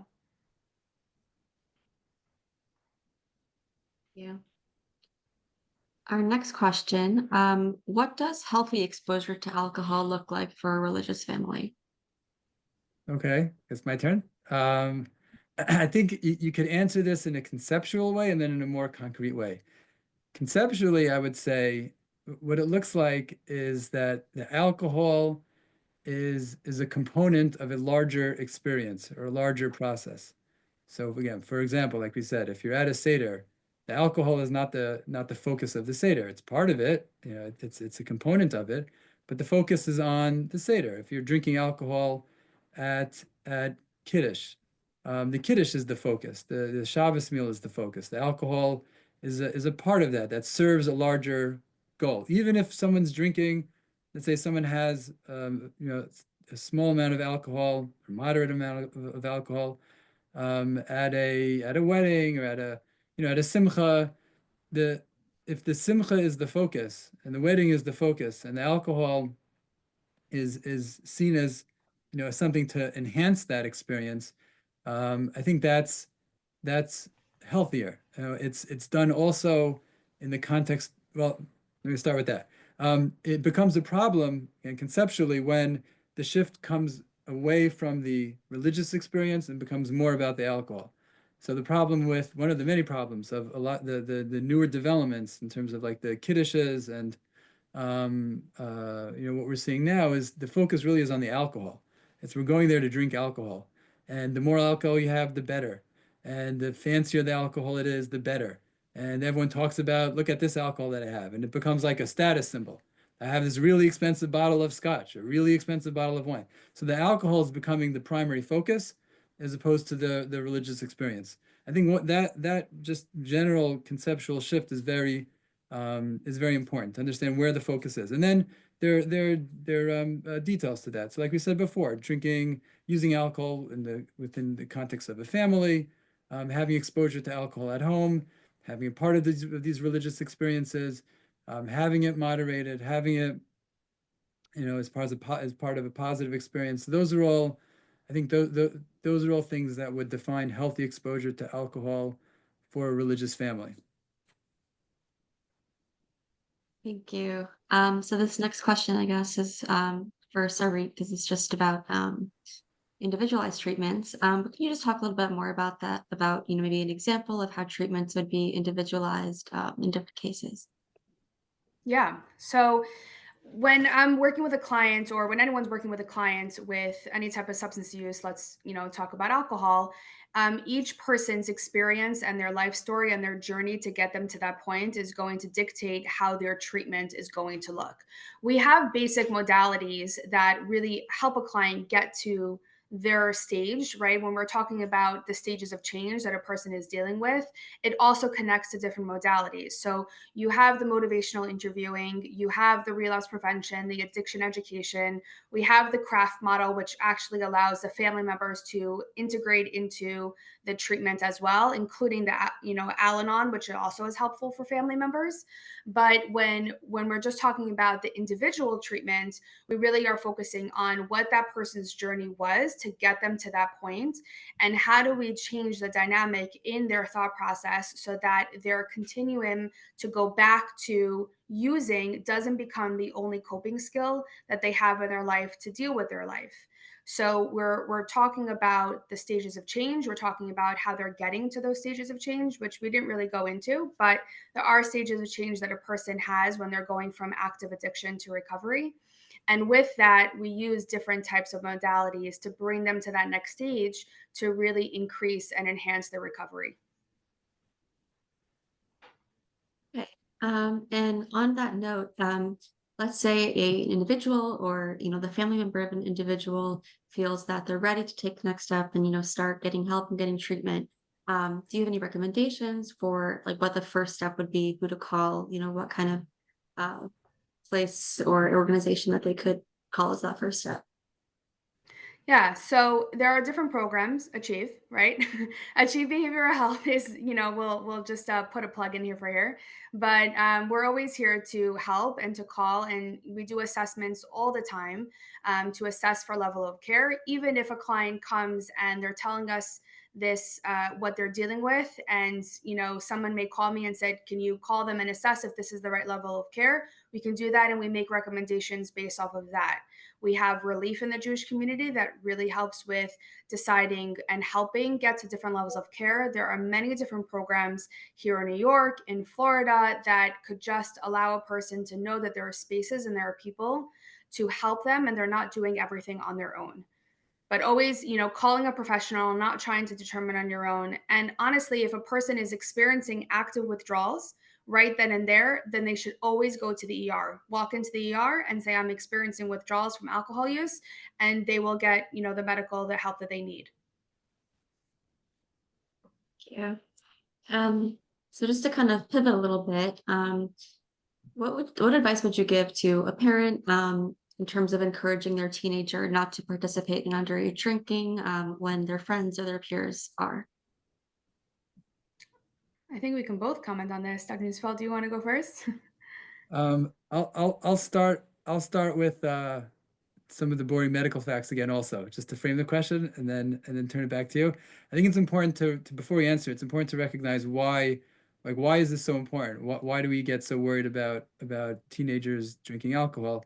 Yeah. Our next question, what does healthy exposure to alcohol look like for a religious family? Okay, it's my turn. I think you could answer this in a conceptual way and then in a more concrete way. Conceptually, I would say what it looks like is that the alcohol is a component of a larger experience or a larger process. So again, for example, like we said, if you're at a Seder, the alcohol is not the focus of the Seder. It's part of it, you know, it's a component of it, but the focus is on the Seder. If you're drinking alcohol at Kiddush, the Kiddush is the focus. The Shabbos meal is the focus. The alcohol is a part of that that serves a larger goal. Even if someone's drinking, let's say someone has you know, a small amount of alcohol or moderate amount of alcohol at a wedding or at a, you know, at a simcha, the if the simcha is the focus and the wedding is the focus and the alcohol is seen as, you know, something to enhance that experience, I think that's healthier. It's done also in the context. Well, let me start with that. It becomes a problem and conceptually when the shift comes away from the religious experience and becomes more about the alcohol. So the problem with one of the many problems of a lot the newer developments in terms of like the kiddushes and you know, what we're seeing now is the focus really is on the alcohol. It's we're going there to drink alcohol, and the more alcohol you have, the better, and the fancier the alcohol it is, the better. And everyone talks about, look at this alcohol that I have, and it becomes like a status symbol. I have this really expensive bottle of scotch, a really expensive bottle of wine. So the alcohol is becoming the primary focus, as opposed to the religious experience. I think what that just general conceptual shift is very important to understand where the focus is. And then there are details to that. So like we said before, drinking, using alcohol within the context of a family, having exposure to alcohol at home, having a part of these religious experiences, having it moderated, having it, you know, as part of a positive experience. Those are all, I think those are all things that would define healthy exposure to alcohol for a religious family. Thank you. So this next question, I guess, is for Sarit, because it's just about individualized treatments. But can you just talk a little bit more about that, about, you know, maybe an example of how treatments would be individualized in different cases? Yeah. So when I'm working with a client, or when anyone's working with a client with any type of substance use, let's, talk about alcohol. Each person's experience and their life story and their journey to get them to that point is going to dictate how their treatment is going to look. We have basic modalities that really help a client get to their stage, right? When we're talking about the stages of change that a person is dealing with, it also connects to different modalities. So you have the motivational interviewing, you have the relapse prevention, the addiction education, we have the craft model, which actually allows the family members to integrate into the treatment as well, including the Al-Anon, which also is helpful for family members. But when we're just talking about the individual treatment, we really are focusing on what that person's journey was to get them to that point, and how do we change the dynamic in their thought process so that their continuum to go back to using doesn't become the only coping skill that they have in their life to deal with their life. So we're talking about the stages of change. We're talking about how they're getting to those stages of change, which we didn't really go into, but there are stages of change that a person has when they're going from active addiction to recovery. And with that, we use different types of modalities to bring them to that next stage to really increase and enhance their recovery. Okay. And on that note, let's say an individual or, you know, the family member of an individual feels that they're ready to take the next step and, you know, start getting help and getting treatment. Do you have any recommendations for like what the first step would be, who to call, you know, what kind of place or organization that they could call as that first step? Yeah, so there are different programs. Achieve, right? Achieve Behavioral Health is, we'll just put a plug in here for here, but we're always here to help and to call, and we do assessments all the time to assess for level of care. Even if a client comes and they're telling us this what they're dealing with, and someone may call me and said, "Can you call them and assess if this is the right level of care?" We can do that, and we make recommendations based off of that. We have Relief in the Jewish community that really helps with deciding and helping get to different levels of care. There are many different programs here in New York, in Florida, that could just allow a person to know that there are spaces and there are people to help them, and they're not doing everything on their own. But always, calling a professional, not trying to determine on your own. And honestly, if a person is experiencing active withdrawals right then and there, then they should always go to the ER. Walk into the ER and say, "I'm experiencing withdrawals from alcohol use," and they will get, the help that they need. Yeah. So just to kind of pivot a little bit, what advice would you give to a parent in terms of encouraging their teenager not to participate in underage drinking when their friends or their peers are? I think we can both comment on this. Dr. Nissenfeld, do you want to go first? I'll start with some of the boring medical facts again, also, just to frame the question, and then turn it back to you. I think it's important to before we answer, it's important to recognize why, like, why is this so important? Why do we get so worried about teenagers drinking alcohol?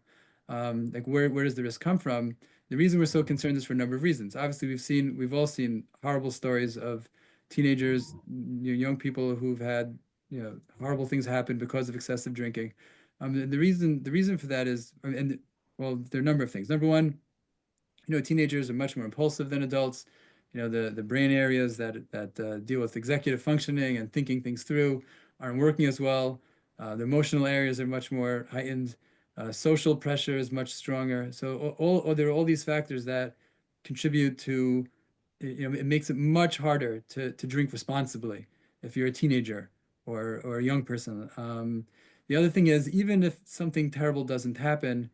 Like, where does the risk come from? The reason we're so concerned is for a number of reasons. Obviously, we've all seen horrible stories of teenagers, young people who've had horrible things happen because of excessive drinking. The reason for that is, and well, there are a number of things. Number one, teenagers are much more impulsive than adults. The brain areas that deal with executive functioning and thinking things through aren't working as well. The emotional areas are much more heightened. Social pressure is much stronger. So there are all these factors that contribute to, it makes it much harder to drink responsibly if you're a teenager or a young person. The other thing is, even if something terrible doesn't happen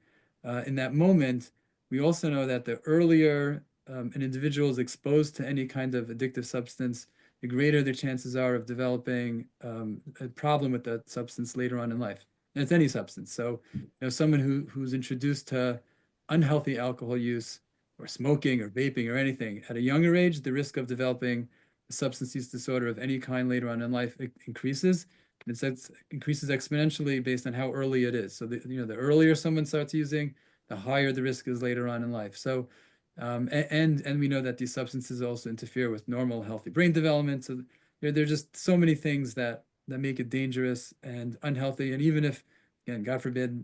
in that moment, we also know that the earlier an individual is exposed to any kind of addictive substance, the greater the chances are of developing a problem with that substance later on in life. And it's any substance. So, someone who's introduced to unhealthy alcohol use or smoking or vaping or anything at a younger age, the risk of developing a substance use disorder of any kind later on in life increases. It increases exponentially based on how early it is. So the earlier someone starts using, the higher the risk is later on in life. So, and we know that these substances also interfere with normal healthy brain development. So there are just so many things that make it dangerous and unhealthy. And even if, again, God forbid,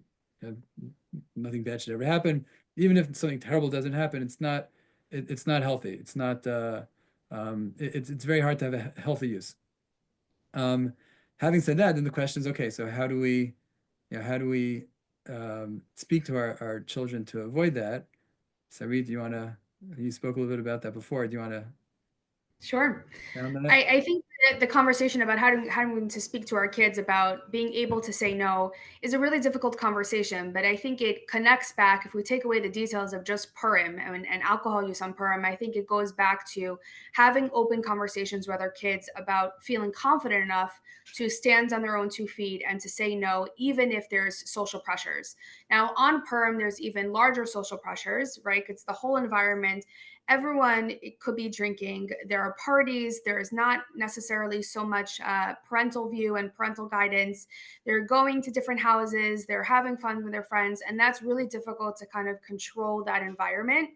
nothing bad should ever happen, even if something terrible doesn't happen, it's not healthy. It's not. It's very hard to have a healthy use. Having said that, then the question is, okay, so how do we speak to our children to avoid that? Sarit, you spoke a little bit about that before. Do you want to Sure. expound on that? I think that the conversation about how to speak to our kids about being able to say no is a really difficult conversation, but I think it connects back. If we take away the details of just Purim and alcohol use on Purim, I think it goes back to having open conversations with our kids about feeling confident enough to stand on their own 2 feet and to say no, even if there's social pressures. Now, on Purim, there's even larger social pressures, right? It's the whole environment. Everyone could be drinking. There are parties. There is not necessarily so much parental view and parental guidance. They're going to different houses. They're having fun with their friends. And that's really difficult to kind of control that environment.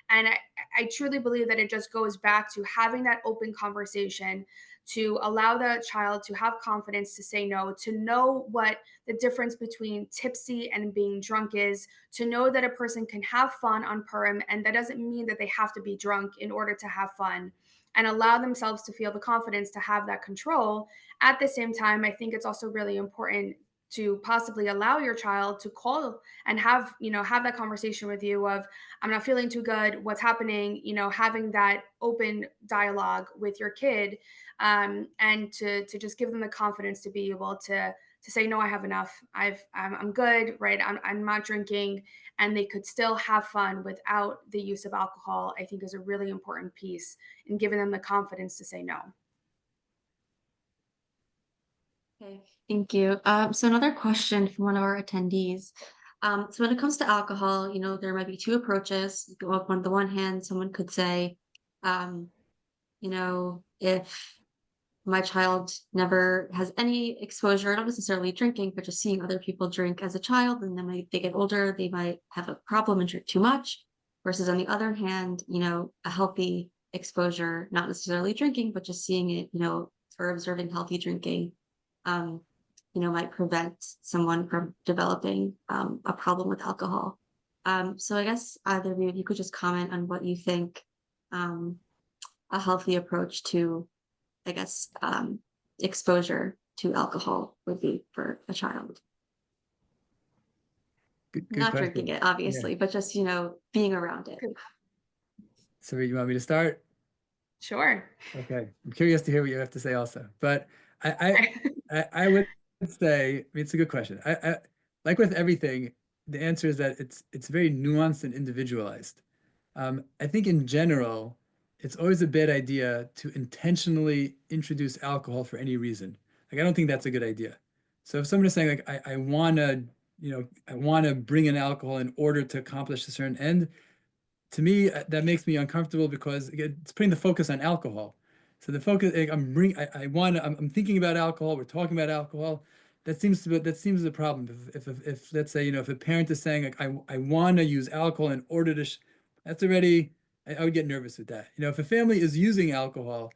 And I truly believe that it just goes back to having that open conversation to allow the child to have confidence to say no, to know what the difference between tipsy and being drunk is, to know that a person can have fun on Purim, and that doesn't mean that they have to be drunk in order to have fun, and allow themselves to feel the confidence to have that control. At the same time, I think it's also really important to possibly allow your child to call and have that conversation with you of, "I'm not feeling too good, what's happening," having that open dialogue with your kid, and to just give them the confidence to be able to to say, no, I have enough. I'm good, right? I'm not drinking, and they could still have fun without the use of alcohol, I think is a really important piece in giving them the confidence to say no. Okay, thank you. So another question from one of our attendees. So when it comes to alcohol, there might be two approaches. On the one hand, someone could say, um, if my child never has any exposure, not necessarily drinking, but just seeing other people drink as a child, and then when they get older, they might have a problem and drink too much. Versus on the other hand, a healthy exposure, not necessarily drinking, but just seeing it, or observing healthy drinking, um, might prevent someone from developing a problem with alcohol. So I guess either of you could just comment on what you think um, a healthy approach to, I guess, exposure to alcohol would be for a child. Good Not drinking question. it, obviously, but just, being around it. So you want me to start? Sure. Okay, I'm curious to hear what you have to say also. But I would say, I mean, it's a good question. I like with everything, the answer is that it's very nuanced and individualized. I think in general, it's always a bad idea to intentionally introduce alcohol for any reason. Like, I don't think that's a good idea. So if someone is saying like, I wanna bring in alcohol in order to accomplish a certain end, to me, that makes me uncomfortable because it's putting the focus on alcohol. So the focus, I'm thinking about alcohol. We're talking about alcohol. That seems the problem. If let's say, if a parent is saying like, I want to use alcohol in order to, that's already, I would get nervous with that. If a family is using alcohol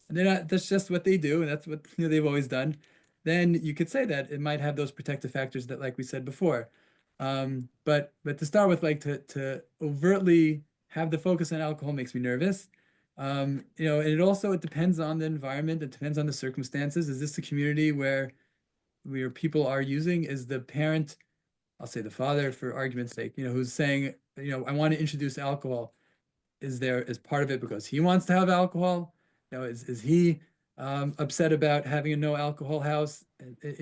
and that's just what they do, and that's what, they've always done, then you could say that it might have those protective factors that, like we said before. But to start with, like to overtly have the focus on alcohol makes me nervous. And it depends on the environment. It depends on the circumstances. Is this a community where people are using? Is the parent, I'll say the father for argument's sake, who's saying, I want to introduce alcohol. Is part of it because he wants to have alcohol? Is he upset about having a no alcohol house?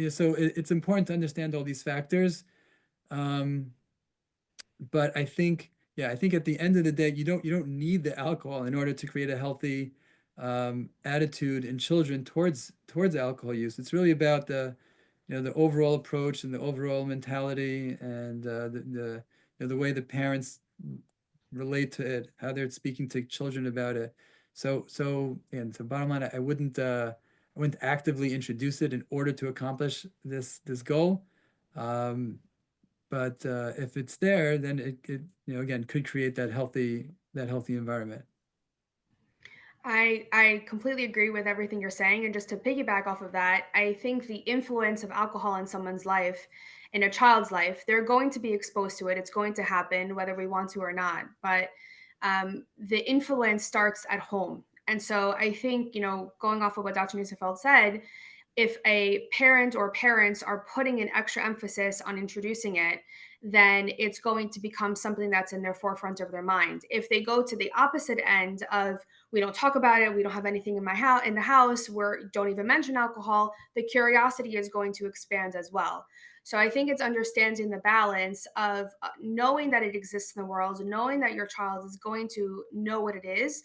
So it's important to understand all these factors. But I think at the end of the day, you don't need the alcohol in order to create a healthy attitude in children towards alcohol use. It's really about the overall approach and the overall mentality and the way the parents relate to it, how they're speaking to children about it. So bottom line, I wouldn't actively introduce it in order to accomplish this goal. But if it's there, then it again could create that healthy environment. I completely agree with everything you're saying. And just to piggyback off of that, I think the influence of alcohol in someone's life, in a child's life, they're going to be exposed to it. It's going to happen whether we want to or not. But the influence starts at home. And so I think, going off of what Dr. Nissenfeld said, if a parent or parents are putting an extra emphasis on introducing it, then it's going to become something that's in their forefront of their mind. If they go to the opposite end of, we don't talk about it, we don't have anything in the house, we don't even mention alcohol, the curiosity is going to expand as well. So I think it's understanding the balance of knowing that it exists in the world, knowing that your child is going to know what it is,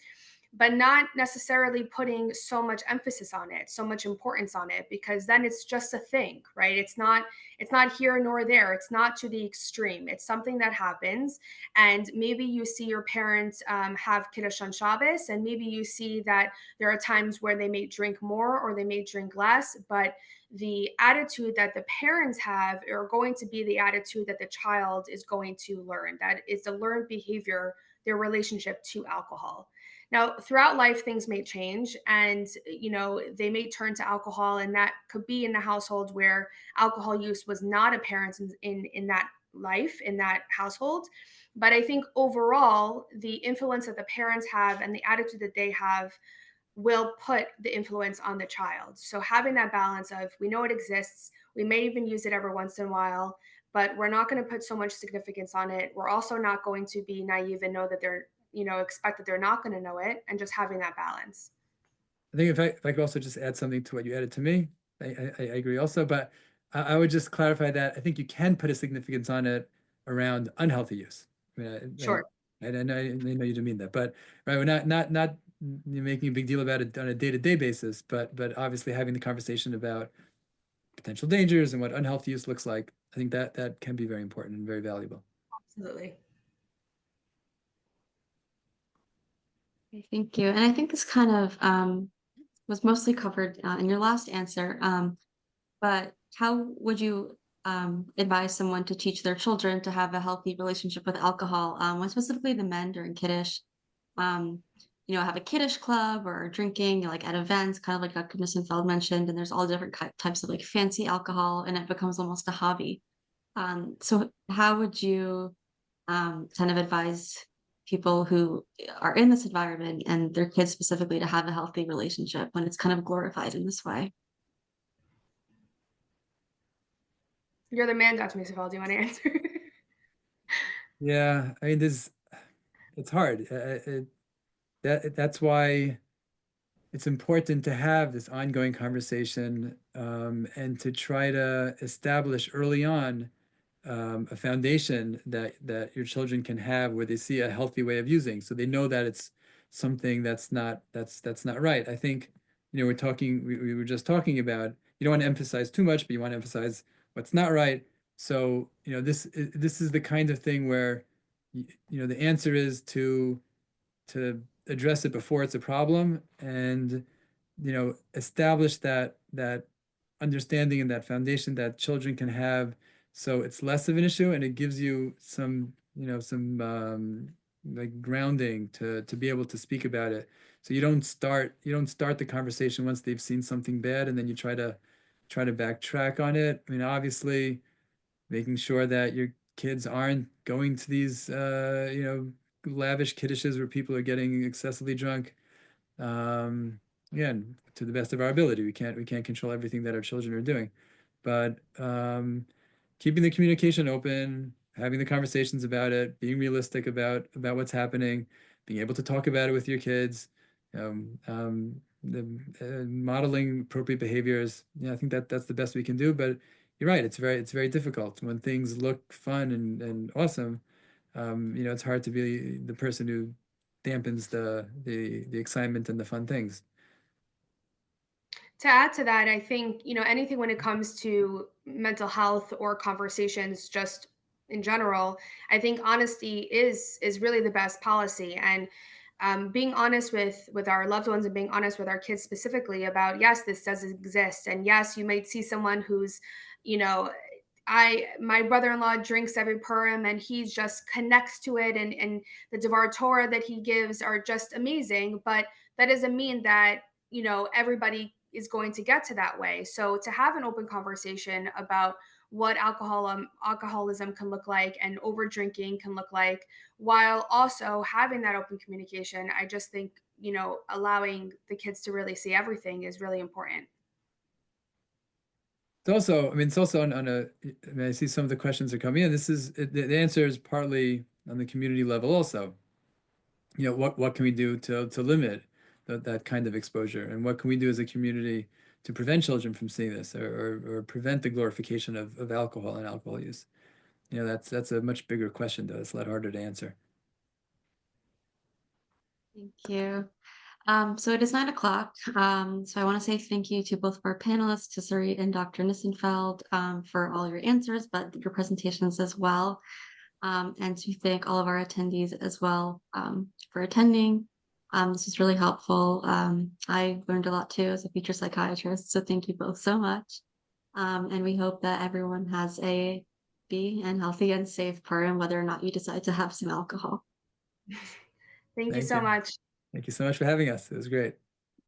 but not necessarily putting so much emphasis on it, so much importance on it, because then it's just a thing, right? It's not here nor there. It's not to the extreme. It's something that happens. And maybe you see your parents have Kiddush on Shabbos, and maybe you see that there are times where they may drink more or they may drink less, but the attitude that the parents have are going to be the attitude that the child is going to learn. That is the learned behavior, their relationship to alcohol. Now, throughout life, things may change and, they may turn to alcohol, and that could be in the household where alcohol use was not apparent in that life, in that household. But I think overall, the influence that the parents have and the attitude that they have will put the influence on the child. So having that balance of, we know it exists, we may even use it every once in a while, but we're not going to put so much significance on it. We're also not going to be naive and know that they're, expect that they're not going to know it, and just having that balance. I think if I could also just add something to what you added to me, I agree also, but I would just clarify that I think you can put a significance on it around unhealthy use. I mean, Sure. I know you didn't mean that, but right, we're not making a big deal about it on a day-to-day basis, but obviously having the conversation about potential dangers and what unhealthy use looks like, I think that can be very important and very valuable. Absolutely. Okay, thank you. And I think this kind of was mostly covered in your last answer. But how would you advise someone to teach their children to have a healthy relationship with alcohol? When specifically the men during kiddish, have a kiddish club or drinking like at events, kind of like Dr. Nissenfeld mentioned, and there's all different types of like fancy alcohol, and it becomes almost a hobby. So how would you kind of advise people who are in this environment and their kids specifically to have a healthy relationship when it's kind of glorified in this way? You're the man, Dr. Nissenfeld. Do you want to answer? Yeah, I mean, it's hard. That's why it's important to have this ongoing conversation, and to try to establish early on a foundation that your children can have where they see a healthy way of using, so they know that it's something that's not right. I think, we were just talking about, you don't want to emphasize too much, but you want to emphasize what's not right. So, this is the kind of thing where, the answer is to address it before it's a problem, and establish that understanding and that foundation that children can have, so it's less of an issue and it gives you some like grounding to be able to speak about it. So you don't start the conversation once they've seen something bad and then you try to backtrack on it. I mean, obviously making sure that your kids aren't going to these lavish kiddishes where people are getting excessively drunk. um Again, to the best of our ability, we can't control everything that our children are doing, but keeping the communication open, having the conversations about it, being realistic about what's happening, being able to talk about it with your kids, the modeling appropriate behaviors. I think that's the best we can do. But you're right, it's very difficult when things look fun and awesome. It's hard to be the person who dampens the excitement and the fun things. To add to that, I think, anything when it comes to mental health or conversations just in general, I think honesty is really the best policy. And being honest with our loved ones and being honest with our kids specifically about, yes, this does exist, and yes, you might see someone who's, you know my brother-in-law drinks every Purim and he just connects to it, and the Devar Torah that he gives are just amazing, but that doesn't mean that everybody is going to get to that way. So to have an open conversation about what alcoholism can look like and over drinking can look like, while also having that open communication, I just think allowing the kids to really see everything is really important. It's also on a, I mean, I see some of the questions are coming in. The answer is partly on the community level also. What can we do to limit that kind of exposure? And what can we do as a community to prevent children from seeing this, or prevent the glorification of alcohol and alcohol use? That's a much bigger question, though. It's a lot harder to answer. Thank you. So it is 9 o'clock. So I want to say thank you to both of our panelists, to Sarit and Dr. Nissenfeld, for all your answers, but your presentations as well. And to thank all of our attendees as well, for attending. This was really helpful. I learned a lot too as a future psychiatrist. So thank you both so much. And we hope that everyone has a happy and healthy and safe Purim, whether or not you decide to have some alcohol. Thank you Thank so you. much. Thank you so much for having us. It was great.